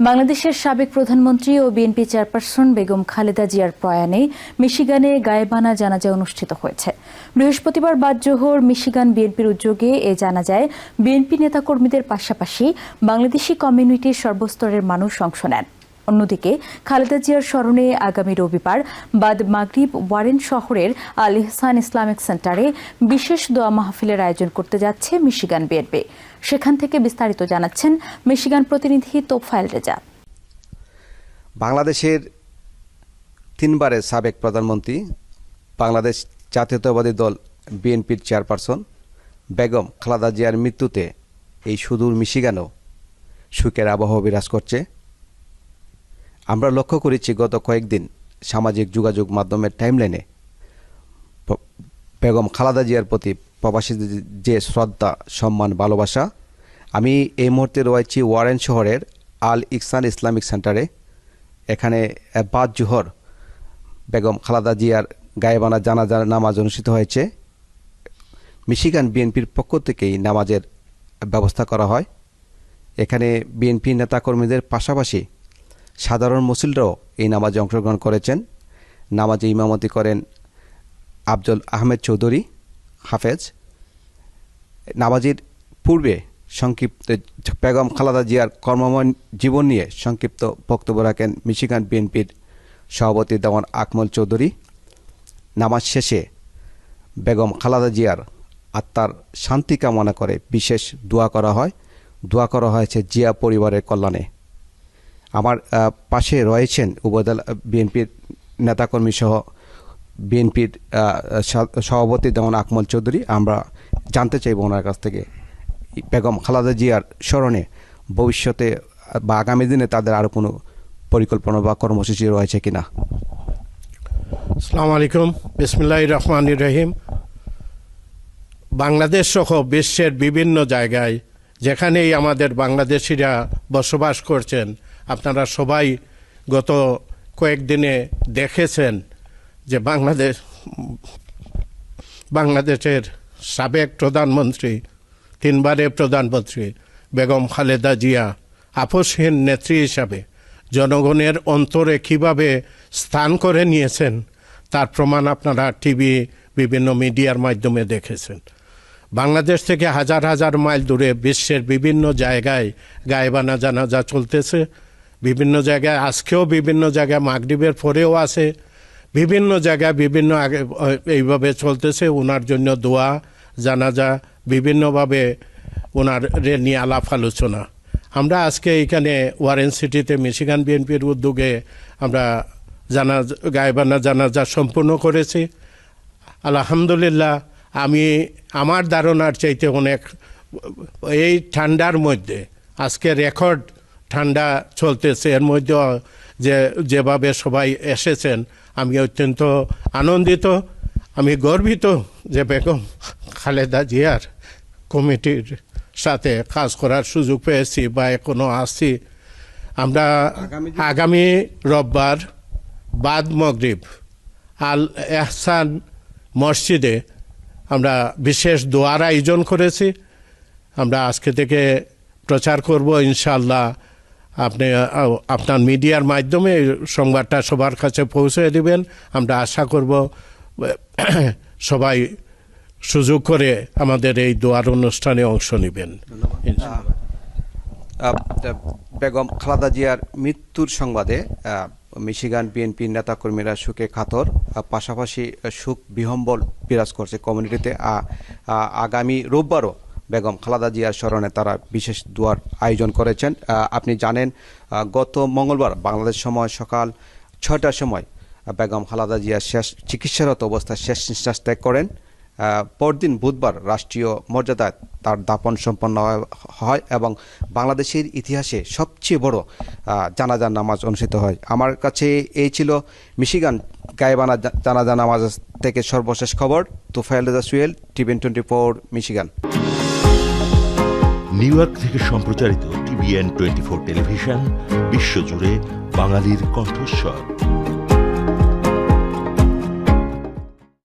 বাংলাদেশের সাবেক প্রধানমন্ত্রী ও বিএনপি চেয়ারপারসন বেগম খালেদা জিয়ার প্রয়াণে মিশিগানে গায়েবানা জানাজা অনুষ্ঠিত হয়েছে। বৃহস্পতিবার বাদ জোহর মিশিগান বিএনপির উদ্যোগে এ জানাজায় বিএনপি নেতাকর্মীদের পাশাপাশি বাংলাদেশি কমিউনিটির সর্বস্তরের মানুষ অংশ নেন। অন্যদিকে খালেদা জিয়ার স্মরণে আগামী রবিবার বাদ মাগরিব ওয়ারেন শহরের আল ইহসান ইসলামিক সেন্টারে বিশেষ দোয়া মাহফিলের আয়োজন করতে যাচ্ছে মিশিগান বিএনপি। সেখান থেকে বিস্তারিত জানাচ্ছেন মিশিগান প্রতিনিধি তোফায়েল রেজা। বাংলাদেশের তিনবারের সাবেক প্রধানমন্ত্রী, বাংলাদেশ জাতীয়তাবাদী দল বিএনপির চেয়ারপারসন বেগম খালেদা জিয়ার মৃত্যুতে এই সুদূর মিশিগানেও শোকের আবহাওয়া বিরাজ করছে। আমরা লক্ষ্য করেছি গত কয়েকদিন সামাজিক যোগাযোগ মাধ্যমের টাইমলাইনে বেগম খালেদা জিয়ার প্রতি প্রবাসীদের যে শ্রদ্ধা, সম্মান, ভালোবাসা। আমি এই মুহূর্তে রয়েছি ওয়ারেন শহরের আল ইহসান ইসলামিক সেন্টারে। এখানে বাদ জোহর বেগম খালেদা জিয়ার গায়েবানা জানাজার নামাজ অনুষ্ঠিত হয়েছে। মিশিগান বিএনপির পক্ষ থেকেই নামাজের ব্যবস্থা করা হয়। এখানে বিএনপি নেতাকর্মীদের পাশাপাশি সাধারণ মুসল্লিরাও এই নামাজে অংশগ্রহণ করেছেন। নামাজে ইমামতি করেন আফজল আহমেদ চৌধুরী হাফেজ। নামাজের পূর্বে সংক্ষিপ্ত বেগম খালেদা জিয়ার কর্মময় জীবন নিয়ে সংক্ষিপ্ত বক্তব্য রাখেন মিশিগান বিএনপির সভাপতি দেওয়ান আকমল চৌধুরী। নামাজ শেষে বেগম খালেদা জিয়ার আত্মার শান্তি কামনা করে বিশেষ দোয়া করা হয়। দোয়া করা হয়েছে জিয়া পরিবারের কল্যাণে। আমার পাশে রয়েছেন উপজেলা বিএনপির নেতাকর্মী সহ বিএনপির সভাপতি দেওয়ান আকমল চৌধুরী। আমরা জানতে চাইব ওনার কাছ থেকে বেগম খালেদা জিয়ার স্মরণে ভবিষ্যতে বা আগামী দিনে তাদের আরও কোনো পরিকল্পনা বা কর্মসূচি রয়েছে কিনা। আসসালামু আলাইকুম, বিসমিল্লাহির রহমানির রহিম। বাংলাদেশ সহ বিশ্বের বিভিন্ন জায়গায় যেখানেই আমাদের বাংলাদেশিরা বসবাস করছেন, আপনারা সবাই গত কয়েকদিনে দেখেছেন যে বাংলাদেশের সাবেক প্রধানমন্ত্রী, তিনবারের প্রধানমন্ত্রী বেগম খালেদা জিয়া আপসহীন নেত্রী হিসাবে জনগণের অন্তরে কিভাবে স্থান করে নিয়েছেন তার প্রমাণ আপনারা টিভি, বিভিন্ন মিডিয়ার মাধ্যমে দেখেছেন। বাংলাদেশ থেকে হাজার হাজার মাইল দূরে বিশ্বের বিভিন্ন জায়গায় গায়েবানা জানাজা চলতেছে। বিভিন্ন জায়গায় আজকেও বিভিন্ন জায়গায় মাগরিবের পরেও আছে, বিভিন্ন জায়গায় বিভিন্ন এইভাবে চলতেছে। ওনার জন্য দোয়া, জানাজা, বিভিন্নভাবে ওনার নিয়ে আলাপ আলোচনা। আমরা আজকে এখানে ওয়ারেন সিটিতে মিশিগান বিএনপির উদ্যোগে আমরা গায়েবানা জানাজা সম্পূর্ণ করেছি। আলহামদুলিল্লাহ, আমি আমার ধারণার চাইতে অনেক, এই ঠান্ডার মধ্যে আজকে রেকর্ড ঠান্ডা চলতেছে, এর মধ্যে যেভাবে সবাই এসেছেন আমি অত্যন্ত আনন্দিত। আমি গর্বিত যে বেগম খালেদা জিয়ার কমিটির সাথে কাজ করার সুযোগ পেয়েছি বা এখনো আসছি। আমরা আগামী রোববার বাদ মাগরিব আল ইহসান মসজিদে আমরা বিশেষ দোয়ার আয়োজন করেছি। আমরা আজকে থেকে প্রচার করব ইনশাআল্লাহ। আপনি আপনার মিডিয়ার মাধ্যমে সংবাদটা সবার কাছে পৌঁছে দেবেন। আমরা আশা করব সবাই সুযোগ করে আমাদের এই দোয়ার অনুষ্ঠানে অংশ নেবেন। বেগম খালেদা জিয়ার মৃত্যুর সংবাদে মিশিগান বিএনপির নেতাকর্মীরা শোকে কাতর, পাশাপাশি শোক বিহম্বল বিরাজ করছে কমিউনিটিতে। আগামী রোববারও বেগম খালেদা জিয়ার স্মরণে তারা বিশেষ দোয়ার আয়োজন করেছেন। আপনি জানেন, গত মঙ্গলবার বাংলাদেশ সময় সকাল 6টার সময় বেগম খালেদা জিয়া চিকিৎসারত অবস্থায় শেষ নিঃশ্বাস ত্যাগ করেন। পরদিন বুধবার রাষ্ট্রীয় মর্যাদায় তার দাফন সম্পন্ন হয় এবং বাংলাদেশের ইতিহাসে সবচেয়ে বড় জানাজার নামাজ অনুষ্ঠিত হয়। আমার কাছে এই ছিল মিশিগান গায়েবানা জানাজা নামাজ থেকে সর্বশেষ খবর। Tofael Reza Suel, TVN24 Michigan. New York থেকে সম্প্রচারিত TVN24 টেলিভিশন বিশ্বজুড়ে বাঙালির কণ্ঠস্বর।